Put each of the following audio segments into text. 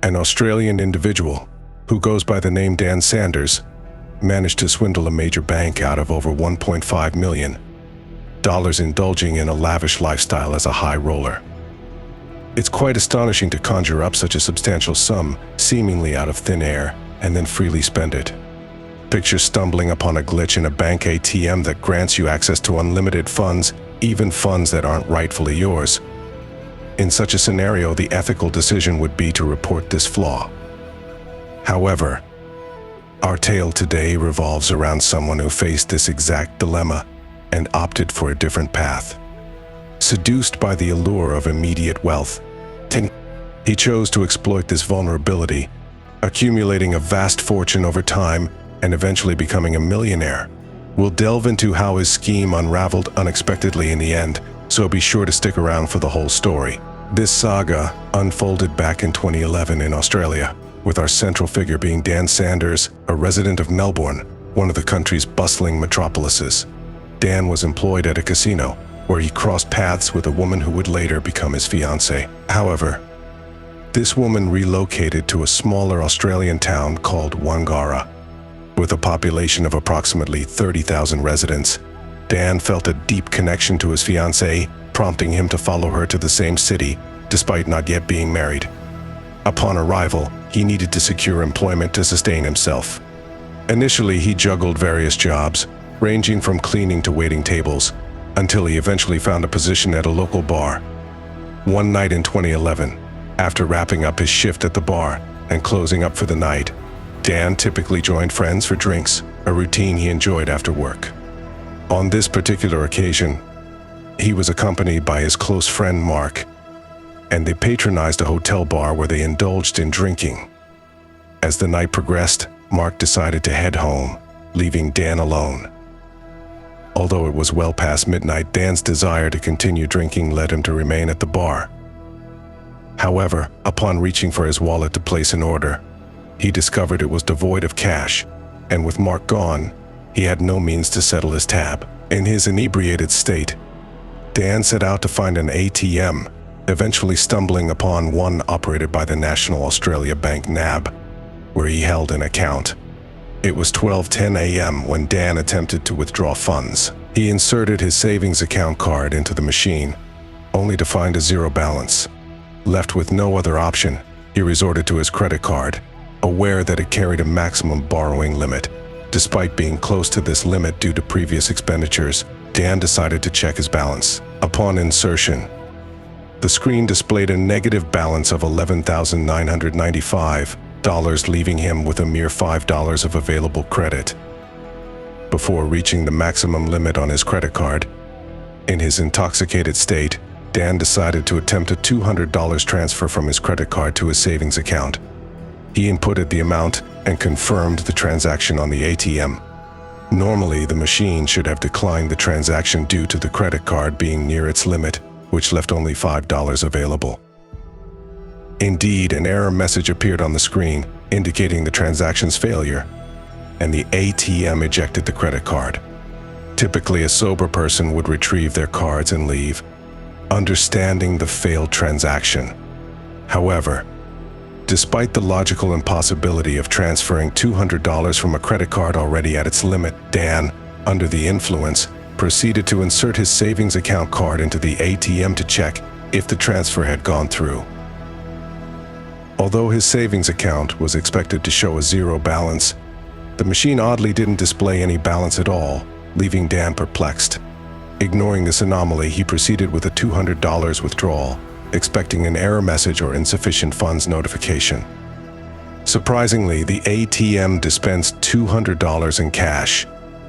An Australian individual, who goes by the name Dan Saunders, managed to swindle a major bank out of over $1.5 million, indulging in a lavish lifestyle as a high roller. It's quite astonishing to conjure up such a substantial sum, seemingly out of thin air, and then freely spend it. Picture stumbling upon a glitch in a bank ATM that grants you access to unlimited funds, even funds that aren't rightfully yours. In such a scenario, the ethical decision would be to report this flaw. However, our tale today revolves around someone who faced this exact dilemma and opted for a different path. Seduced by the allure of immediate wealth, he chose to exploit this vulnerability, accumulating a vast fortune over time and eventually becoming a millionaire. We'll delve into how his scheme unraveled unexpectedly in the end, so be sure to stick around for the whole story. This saga unfolded back in 2011 in Australia, with our central figure being Dan Saunders, a resident of Melbourne, one of the country's bustling metropolises. Dan was employed at a casino, where he crossed paths with a woman who would later become his fiancée. However, this woman relocated to a smaller Australian town called Wangara. With a population of approximately 30,000 residents, Dan felt a deep connection to his fiancée, prompting him to follow her to the same city, despite not yet being married. Upon arrival, he needed to secure employment to sustain himself. Initially, he juggled various jobs, ranging from cleaning to waiting tables, until he eventually found a position at a local bar. One night in 2011, after wrapping up his shift at the bar and closing up for the night, Dan typically joined friends for drinks, a routine he enjoyed after work. On this particular occasion, he was accompanied by his close friend Mark, and they patronized a hotel bar where they indulged in drinking. As the night progressed, Mark decided to head home, leaving Dan alone. Although it was well past midnight, Dan's desire to continue drinking led him to remain at the bar. However, upon reaching for his wallet to place an order, he discovered it was devoid of cash, and with Mark gone, he had no means to settle his tab. In his inebriated state, Dan set out to find an ATM, eventually stumbling upon one operated by the National Australia Bank NAB, where he held an account. It was 12:10 a.m. when Dan attempted to withdraw funds. He inserted his savings account card into the machine, only to find a zero balance. Left with no other option, he resorted to his credit card, aware that it carried a maximum borrowing limit. Despite being close to this limit due to previous expenditures, Dan decided to check his balance. Upon insertion, the screen displayed a negative balance of $11,995, leaving him with a mere $5 of available credit. Before reaching the maximum limit on his credit card, in his intoxicated state, Dan decided to attempt a $200 transfer from his credit card to his savings account. He inputted the amount and confirmed the transaction on the ATM. Normally, the machine should have declined the transaction due to the credit card being near its limit, which left only $5 available. Indeed, an error message appeared on the screen, indicating the transaction's failure, and the ATM ejected the credit card. Typically, a sober person would retrieve their cards and leave, understanding the failed transaction. However, despite the logical impossibility of transferring $200 from a credit card already at its limit, Dan, under the influence, proceeded to insert his savings account card into the ATM to check if the transfer had gone through. Although his savings account was expected to show a zero balance, the machine oddly didn't display any balance at all, leaving Dan perplexed. Ignoring this anomaly, he proceeded with a $200 withdrawal, expecting an error message or insufficient funds notification. Surprisingly, the ATM dispensed $200 in cash,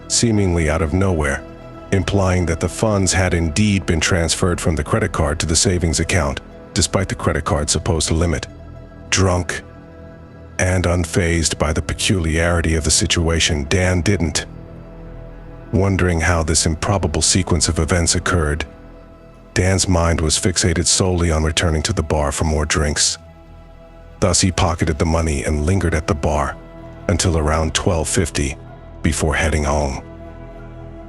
seemingly out of nowhere, implying that the funds had indeed been transferred from the credit card to the savings account, despite the credit card's supposed limit. Drunk and unfazed by the peculiarity of the situation, Dan didn't. Wondering how this improbable sequence of events occurred, Dan's mind was fixated solely on returning to the bar for more drinks. Thus, he pocketed the money and lingered at the bar until around 12:50 before heading home.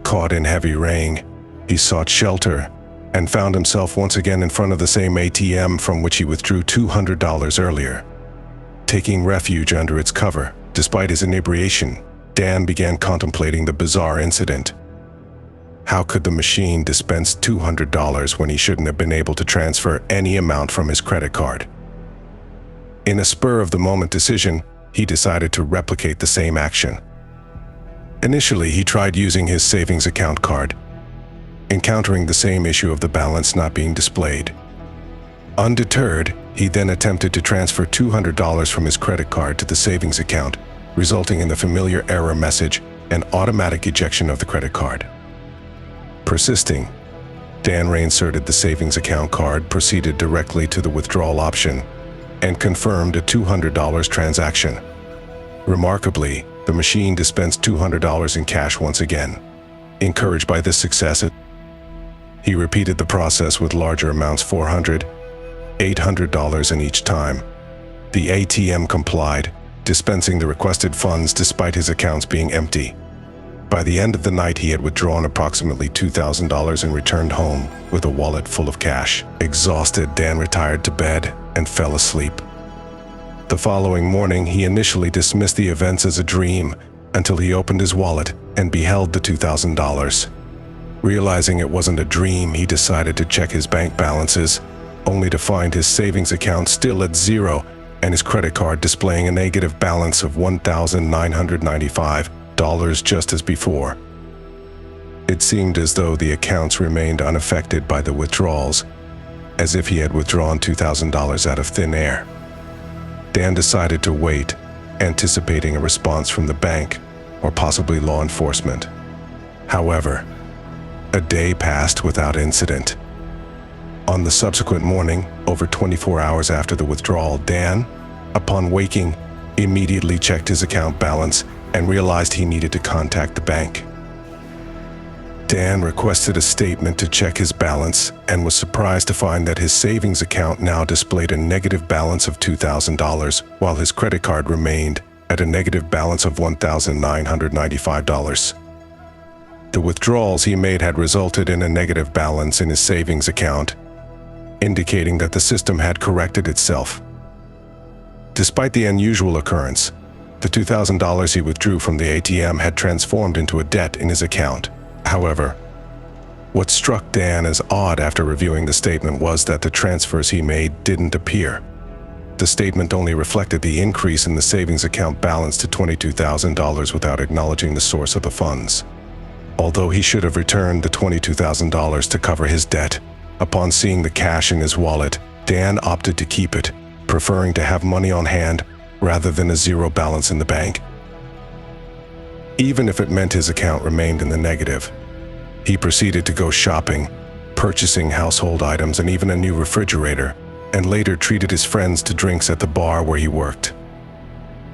Caught in heavy rain, he sought shelter and found himself once again in front of the same ATM from which he withdrew $200 earlier. Taking refuge under its cover, despite his inebriation, Dan began contemplating the bizarre incident. How could the machine dispense $200 when he shouldn't have been able to transfer any amount from his credit card? In a spur-of-the-moment decision, he decided to replicate the same action. Initially, he tried using his savings account card, encountering the same issue of the balance not being displayed. Undeterred, he then attempted to transfer $200 from his credit card to the savings account, resulting in the familiar error message and automatic ejection of the credit card. Persisting, Dan reinserted the savings account card, proceeded directly to the withdrawal option, and confirmed a $200 transaction. Remarkably, the machine dispensed $200 in cash once again. Encouraged by this success, he repeated the process with larger amounts, $400, $800 in each time. The ATM complied, dispensing the requested funds despite his accounts being empty. By the end of the night, he had withdrawn approximately $2,000 and returned home with a wallet full of cash. Exhausted, Dan retired to bed and fell asleep. The following morning, he initially dismissed the events as a dream until he opened his wallet and beheld the $2,000. Realizing it wasn't a dream, he decided to check his bank balances, only to find his savings account still at zero and his credit card displaying a negative balance of $1,995 just as before. It seemed as though the accounts remained unaffected by the withdrawals, as if he had withdrawn $2,000 out of thin air. Dan decided to wait, anticipating a response from the bank or possibly law enforcement. However, a day passed without incident. On the subsequent morning, over 24 hours after the withdrawal, Dan, upon waking, immediately checked his account balance and realized he needed to contact the bank. Dan requested a statement to check his balance and was surprised to find that his savings account now displayed a negative balance of $2,000, while his credit card remained at a negative balance of $1,995. The withdrawals he made had resulted in a negative balance in his savings account, indicating that the system had corrected itself. Despite the unusual occurrence, the $2,000 he withdrew from the ATM had transformed into a debt in his account. However, what struck Dan as odd after reviewing the statement was that the transfers he made didn't appear. The statement only reflected the increase in the savings account balance to $22,000 without acknowledging the source of the funds. Although he should have returned the $22,000 to cover his debt, upon seeing the cash in his wallet, Dan opted to keep it, preferring to have money on hand rather than a zero balance in the bank. Even if it meant his account remained in the negative, he proceeded to go shopping, purchasing household items and even a new refrigerator, and later treated his friends to drinks at the bar where he worked.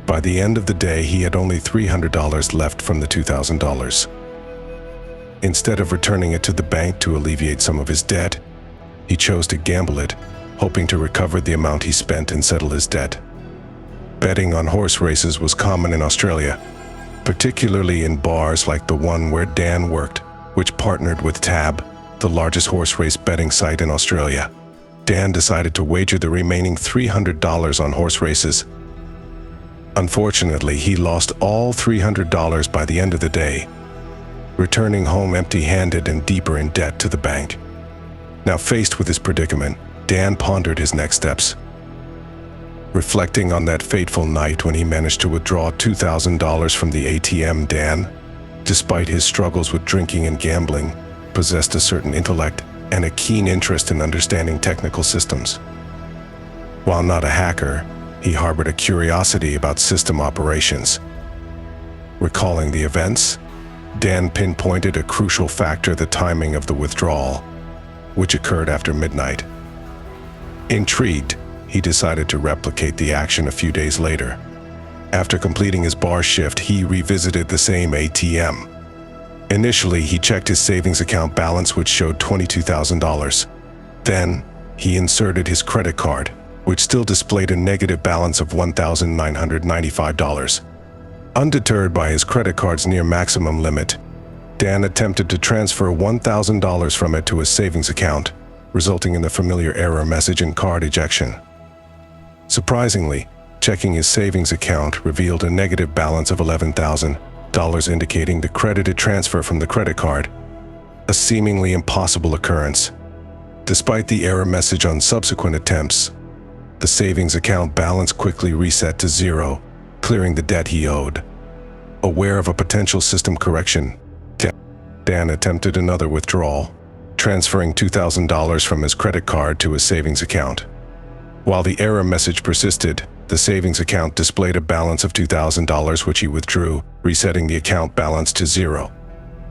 By the end of the day, he had only $300 left from the $2,000. Instead of returning it to the bank to alleviate some of his debt, he chose to gamble it, hoping to recover the amount he spent and settle his debt. Betting on horse races was common in Australia, particularly in bars like the one where Dan worked, which partnered with Tab, the largest horse race betting site in Australia. Dan decided to wager the remaining $300 on horse races. Unfortunately, he lost all $300 by the end of the day, returning home empty-handed and deeper in debt to the bank. Now faced with his predicament, Dan pondered his next steps. Reflecting on that fateful night when he managed to withdraw $2,000 from the ATM, Dan, despite his struggles with drinking and gambling, possessed a certain intellect and a keen interest in understanding technical systems. While not a hacker, he harbored a curiosity about system operations. Recalling the events, Dan pinpointed a crucial factor: the timing of the withdrawal, which occurred after midnight. Intrigued, he decided to replicate the action a few days later. After completing his bar shift, he revisited the same ATM. Initially, he checked his savings account balance, which showed $22,000. Then, he inserted his credit card, which still displayed a negative balance of $1,995. Undeterred by his credit card's near maximum limit, Dan attempted to transfer $1,000 from it to his savings account, resulting in the familiar error message and card ejection. Surprisingly, Checking his savings account revealed a negative balance of $11,000, indicating the credited transfer from the credit card, a seemingly impossible occurrence. Despite the error message on subsequent attempts, the savings account balance quickly reset to zero, clearing the debt he owed. Aware of a potential system correction, Dan attempted another withdrawal, transferring $2,000 from his credit card to his savings account. While the error message persisted, the savings account displayed a balance of $2,000 which he withdrew, resetting the account balance to zero.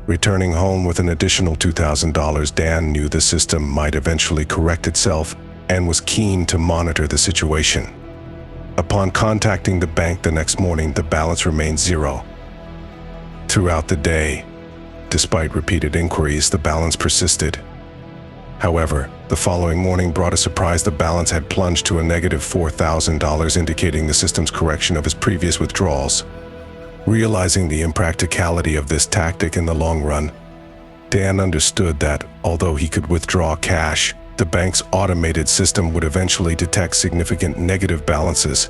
Returning home with an additional $2,000, Dan knew the system might eventually correct itself and was keen to monitor the situation. Upon contacting the bank the next morning, the balance remained zero. Throughout the day, despite repeated inquiries, the balance persisted. However, the following morning brought a surprise. The balance had plunged to a negative $4,000, indicating the system's correction of his previous withdrawals. Realizing the impracticality of this tactic in the long run, Dan understood that, although he could withdraw cash, the bank's automated system would eventually detect significant negative balances.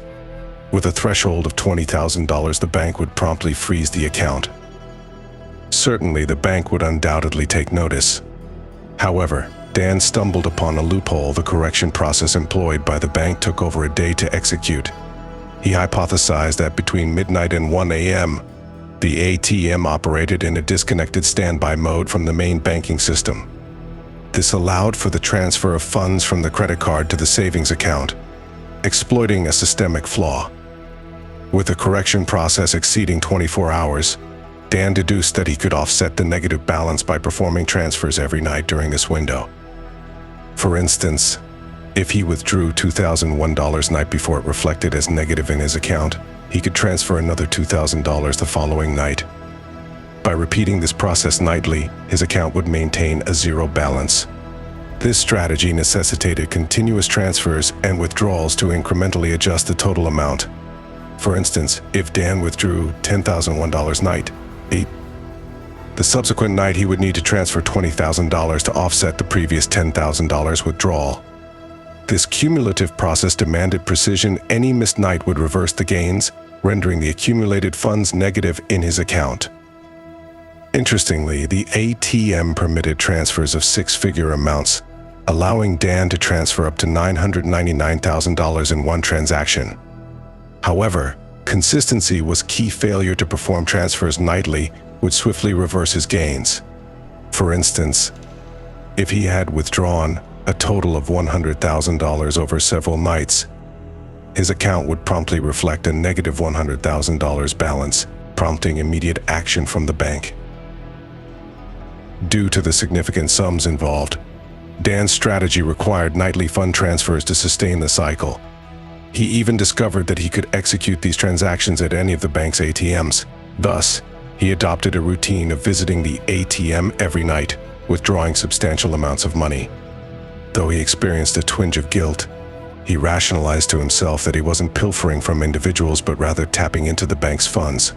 With a threshold of $20,000, the bank would promptly freeze the account. Certainly, the bank would undoubtedly take notice. However, Dan stumbled upon a loophole. The correction process employed by the bank took over a day to execute. He hypothesized that between midnight and 1 a.m., the ATM operated in a disconnected standby mode from the main banking system. This allowed for the transfer of funds from the credit card to the savings account, exploiting a systemic flaw. With the correction process exceeding 24 hours, Dan deduced that he could offset the negative balance by performing transfers every night during this window. For instance, if he withdrew $2,001 night before it reflected as negative in his account, he could transfer another $2,000 the following night. By repeating this process nightly, his account would maintain a zero balance. This strategy necessitated continuous transfers and withdrawals to incrementally adjust the total amount. For instance, if Dan withdrew $10,001 night, the subsequent night he would need to transfer $20,000 to offset the previous $10,000 withdrawal. This cumulative process demanded precision. Any missed night would reverse the gains, rendering the accumulated funds negative in his account. Interestingly, the ATM permitted transfers of six-figure amounts, allowing Dan to transfer up to $999,000 in one transaction. However, consistency was key. Failure to perform transfers nightly would swiftly reverse his gains. For instance, if he had withdrawn a total of $100,000 over several nights, his account would promptly reflect a negative $100,000 balance, prompting immediate action from the bank. Due to the significant sums involved, Dan's strategy required nightly fund transfers to sustain the cycle. He even discovered that he could execute these transactions at any of the bank's ATMs. Thus, he adopted a routine of visiting the ATM every night, withdrawing substantial amounts of money. Though he experienced a twinge of guilt, he rationalized to himself that he wasn't pilfering from individuals but rather tapping into the bank's funds.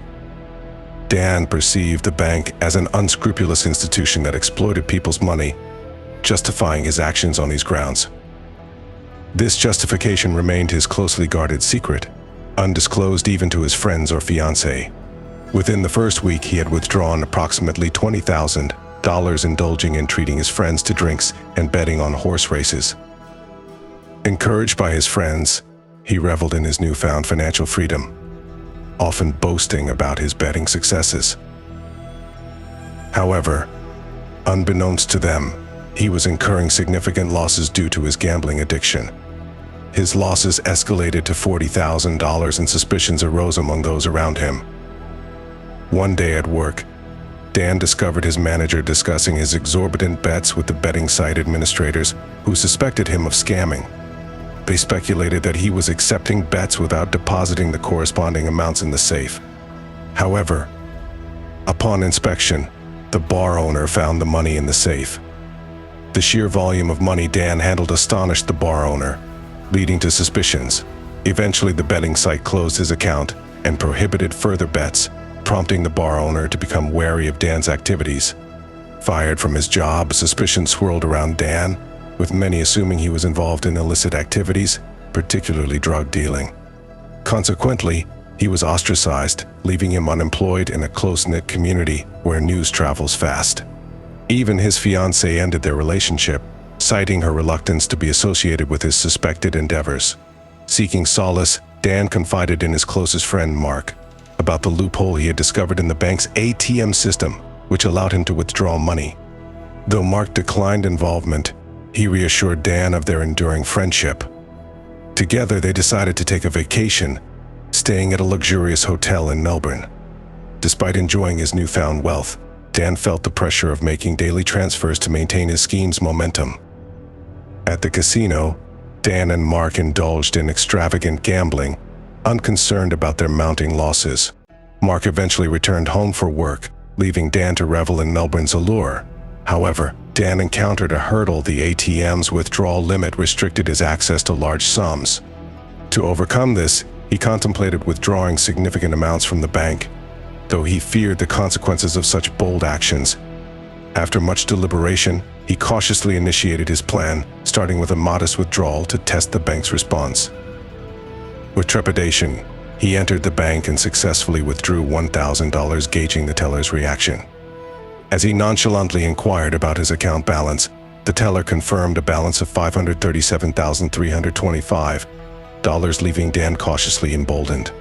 Dan perceived the bank as an unscrupulous institution that exploited people's money, justifying his actions on these grounds. This justification remained his closely guarded secret, undisclosed even to his friends or fiancé. Within the first week, he had withdrawn approximately $20,000, indulging in treating his friends to drinks and betting on horse races. Encouraged by his friends, he reveled in his newfound financial freedom, often boasting about his betting successes. However, unbeknownst to them, he was incurring significant losses due to his gambling addiction. His losses escalated to $40,000 and suspicions arose among those around him. One day at work, Dan discovered his manager discussing his exorbitant bets with the betting site administrators who suspected him of scamming. They speculated that he was accepting bets without depositing the corresponding amounts in the safe. However, upon inspection, the bar owner found the money in the safe. The sheer volume of money Dan handled astonished the bar owner, leading to suspicions. Eventually, the betting site closed his account and prohibited further bets, prompting the bar owner to become wary of Dan's activities. Fired from his job, suspicion swirled around Dan, with many assuming he was involved in illicit activities, particularly drug dealing. Consequently, he was ostracized, leaving him unemployed in a close-knit community where news travels fast. Even his fiancée ended their relationship, citing her reluctance to be associated with his suspected endeavors. Seeking solace, Dan confided in his closest friend, Mark, about the loophole he had discovered in the bank's ATM system, which allowed him to withdraw money. Though Mark declined involvement, he reassured Dan of their enduring friendship. Together, they decided to take a vacation, staying at a luxurious hotel in Melbourne. Despite enjoying his newfound wealth, Dan felt the pressure of making daily transfers to maintain his scheme's momentum. At the casino, Dan and Mark indulged in extravagant gambling, unconcerned about their mounting losses. Mark eventually returned home for work, leaving Dan to revel in Melbourne's allure. However, Dan encountered a hurdle. The ATM's withdrawal limit restricted his access to large sums. To overcome this, he contemplated withdrawing significant amounts from the bank, though he feared the consequences of such bold actions. After much deliberation, he cautiously initiated his plan, starting with a modest withdrawal to test the bank's response. With trepidation, he entered the bank and successfully withdrew $1,000, gauging the teller's reaction. As he nonchalantly inquired about his account balance, the teller confirmed a balance of $537,325, leaving Dan cautiously emboldened.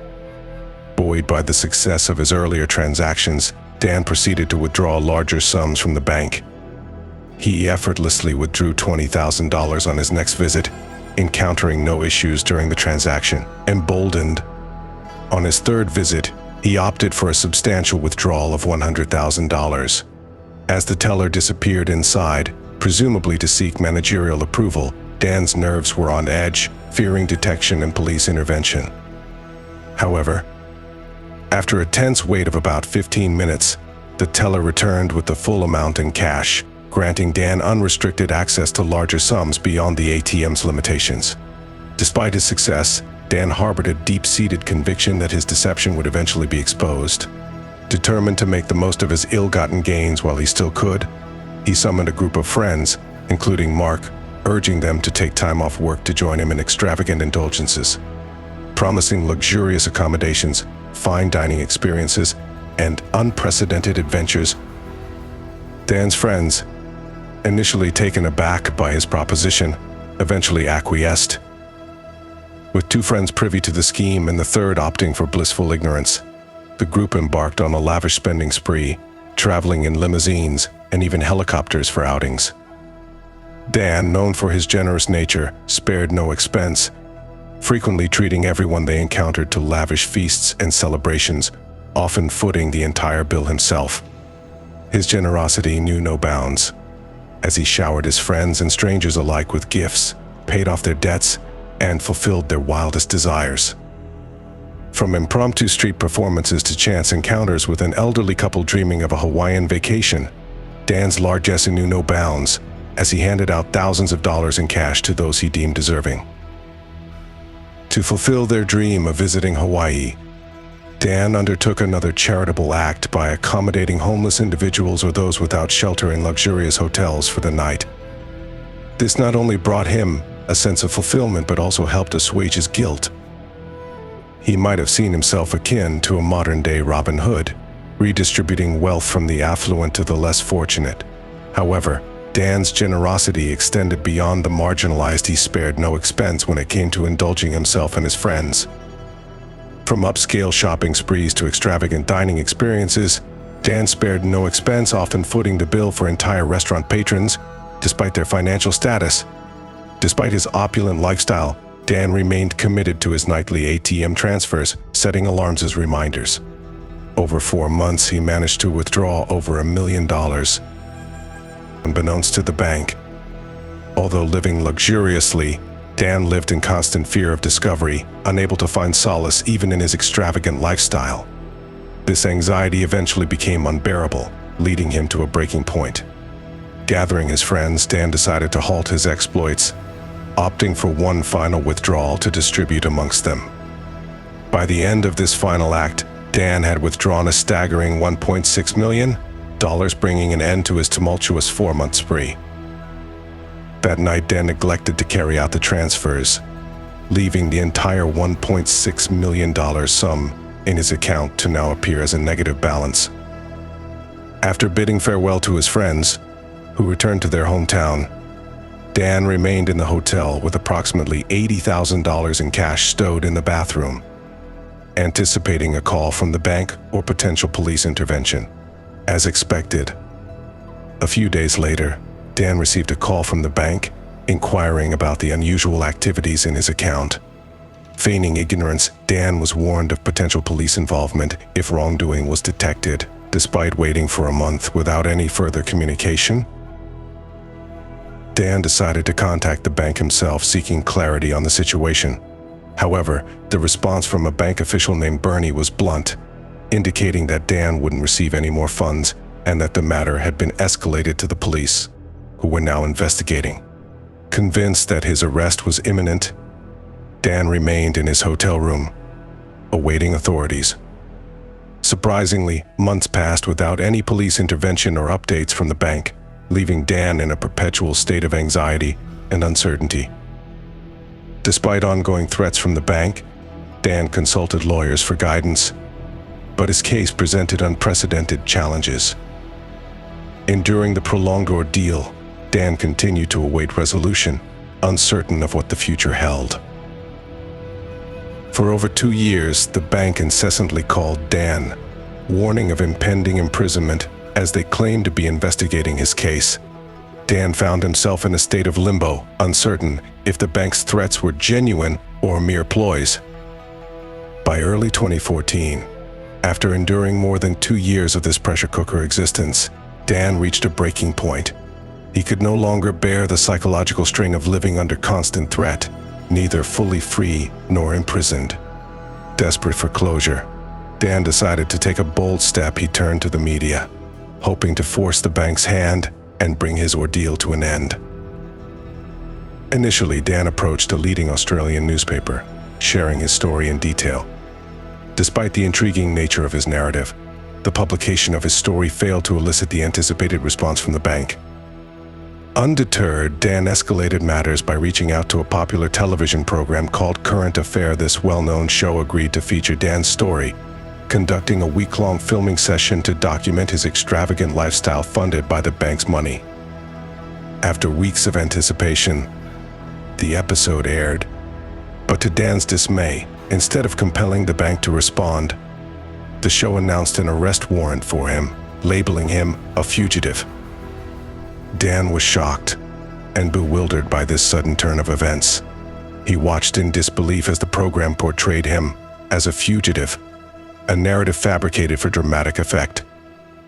Buoyed by the success of his earlier transactions, Dan proceeded to withdraw larger sums from the bank. He effortlessly withdrew $20,000 on his next visit, encountering no issues during the transaction. Emboldened, on his third visit, he opted for a substantial withdrawal of $100,000. As the teller disappeared inside, presumably to seek managerial approval, Dan's nerves were on edge, fearing detection and police intervention. However, after a tense wait of about 15 minutes, the teller returned with the full amount in cash, granting Dan unrestricted access to larger sums beyond the ATM's limitations. Despite his success, Dan harbored a deep-seated conviction that his deception would eventually be exposed. Determined to make the most of his ill-gotten gains while he still could, he summoned a group of friends, including Mark, urging them to take time off work to join him in extravagant indulgences. Promising luxurious accommodations, fine dining experiences, and unprecedented adventures, Dan's friends, initially taken aback by his proposition, eventually acquiesced. With two friends privy to the scheme and the third opting for blissful ignorance, the group embarked on a lavish spending spree, traveling in limousines and even helicopters for outings. Dan, known for his generous nature, spared no expense, frequently treating everyone they encountered to lavish feasts and celebrations, often footing the entire bill himself. His generosity knew no bounds, as he showered his friends and strangers alike with gifts, paid off their debts, and fulfilled their wildest desires. From impromptu street performances to chance encounters with an elderly couple dreaming of a Hawaiian vacation, Dan's largesse knew no bounds, as he handed out thousands of dollars in cash to those he deemed deserving. To fulfill their dream of visiting Hawaii, Dan undertook another charitable act by accommodating homeless individuals or those without shelter in luxurious hotels for the night. This not only brought him a sense of fulfillment, but also helped assuage his guilt. He might have seen himself akin to a modern-day Robin Hood, redistributing wealth from the affluent to the less fortunate. However, Dan's generosity extended beyond the marginalized. He spared no expense when it came to indulging himself and his friends. From upscale shopping sprees to extravagant dining experiences, Dan spared no expense, often footing the bill for entire restaurant patrons, despite their financial status. Despite his opulent lifestyle, Dan remained committed to his nightly ATM transfers, setting alarms as reminders. Over 4 months, he managed to withdraw over $1 million. Unbeknownst to the bank, although living luxuriously, Dan lived in constant fear of discovery, unable to find solace even in his extravagant lifestyle. This anxiety eventually became unbearable, leading him to a breaking point. Gathering his friends, Dan decided to halt his exploits, opting for one final withdrawal to distribute amongst them. By the end of this final act, Dan had withdrawn a staggering $1.6 million, bringing an end to his tumultuous 4-month spree. That night, Dan neglected to carry out the transfers, leaving the entire $1.6 million sum in his account to now appear as a negative balance. After bidding farewell to his friends, who returned to their hometown, Dan remained in the hotel with approximately $80,000 in cash stowed in the bathroom, anticipating a call from the bank or potential police intervention. As expected, a few days later, Dan received a call from the bank inquiring about the unusual activities in his account. Feigning ignorance, Dan was warned of potential police involvement if wrongdoing was detected. Despite waiting for a month without any further communication, Dan decided to contact the bank himself, seeking clarity on the situation. However, the response from a bank official named Bernie was blunt, indicating that Dan wouldn't receive any more funds and that the matter had been escalated to the police, who were now investigating. Convinced that his arrest was imminent, Dan remained in his hotel room, awaiting authorities. Surprisingly, months passed without any police intervention or updates from the bank, leaving Dan in a perpetual state of anxiety and uncertainty. Despite ongoing threats from the bank, Dan consulted lawyers for guidance, but his case presented unprecedented challenges. Enduring the prolonged ordeal, Dan continued to await resolution, uncertain of what the future held. For over 2 years, the bank incessantly called Dan, warning of impending imprisonment as they claimed to be investigating his case. Dan found himself in a state of limbo, uncertain if the bank's threats were genuine or mere ploys. By early 2014, after enduring more than 2 years of this pressure cooker existence, Dan reached a breaking point. He could no longer bear the psychological strain of living under constant threat, neither fully free nor imprisoned. Desperate for closure, Dan decided to take a bold step. He turned to the media, hoping to force the bank's hand and bring his ordeal to an end. Initially, Dan approached a leading Australian newspaper, sharing his story in detail. Despite the intriguing nature of his narrative, the publication of his story failed to elicit the anticipated response from the bank. Undeterred, Dan escalated matters by reaching out to a popular television program called Current Affair. This well-known show agreed to feature Dan's story, conducting a week-long filming session to document his extravagant lifestyle funded by the bank's money. After weeks of anticipation, the episode aired. But to Dan's dismay, instead of compelling the bank to respond, the show announced an arrest warrant for him, labeling him a fugitive. Dan was shocked and bewildered by this sudden turn of events. He watched in disbelief as the program portrayed him as a fugitive, a narrative fabricated for dramatic effect.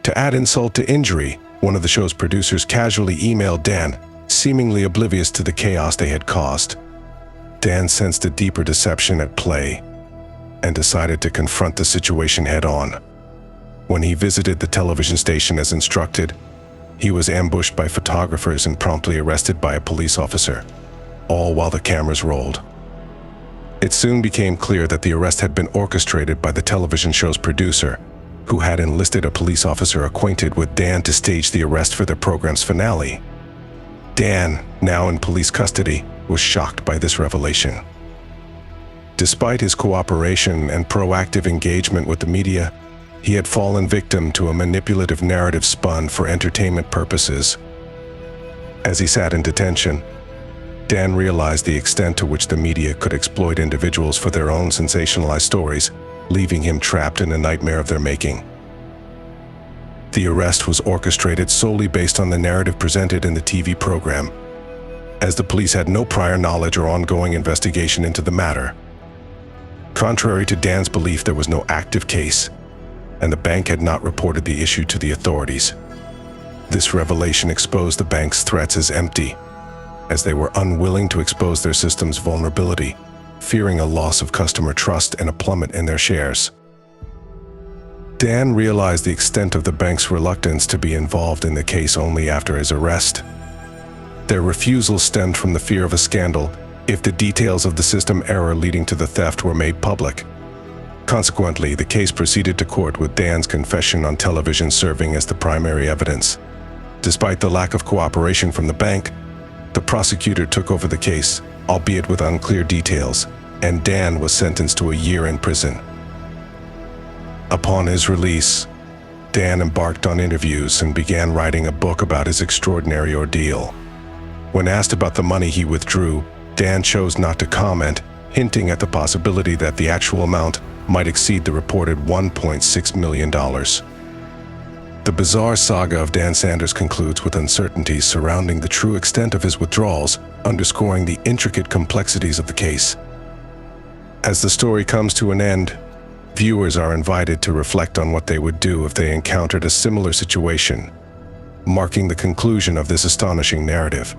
To add insult to injury, one of the show's producers casually emailed Dan, seemingly oblivious to the chaos they had caused. Dan sensed a deeper deception at play and decided to confront the situation head-on. When he visited the television station as instructed, he was ambushed by photographers and promptly arrested by a police officer, all while the cameras rolled. It soon became clear that the arrest had been orchestrated by the television show's producer, who had enlisted a police officer acquainted with Dan to stage the arrest for the program's finale. Dan, now in police custody, was shocked by this revelation. Despite his cooperation and proactive engagement with the media, he had fallen victim to a manipulative narrative spun for entertainment purposes. As he sat in detention, Dan realized the extent to which the media could exploit individuals for their own sensationalized stories, leaving him trapped in a nightmare of their making. The arrest was orchestrated solely based on the narrative presented in the TV program, as the police had no prior knowledge or ongoing investigation into the matter. Contrary to Dan's belief, there was no active case, and the bank had not reported the issue to the authorities. This revelation exposed the bank's threats as empty, as they were unwilling to expose their system's vulnerability, fearing a loss of customer trust and a plummet in their shares. Dan realized the extent of the bank's reluctance to be involved in the case only after his arrest. Their refusal stemmed from the fear of a scandal if the details of the system error leading to the theft were made public. Consequently, the case proceeded to court with Dan's confession on television serving as the primary evidence. Despite the lack of cooperation from the bank, the prosecutor took over the case, albeit with unclear details, and Dan was sentenced to a year in prison. Upon his release, Dan embarked on interviews and began writing a book about his extraordinary ordeal. When asked about the money he withdrew, Dan chose not to comment, hinting at the possibility that the actual amount might exceed the reported $1.6 million. The bizarre saga of Dan Saunders concludes with uncertainties surrounding the true extent of his withdrawals, underscoring the intricate complexities of the case. As the story comes to an end, viewers are invited to reflect on what they would do if they encountered a similar situation, marking the conclusion of this astonishing narrative.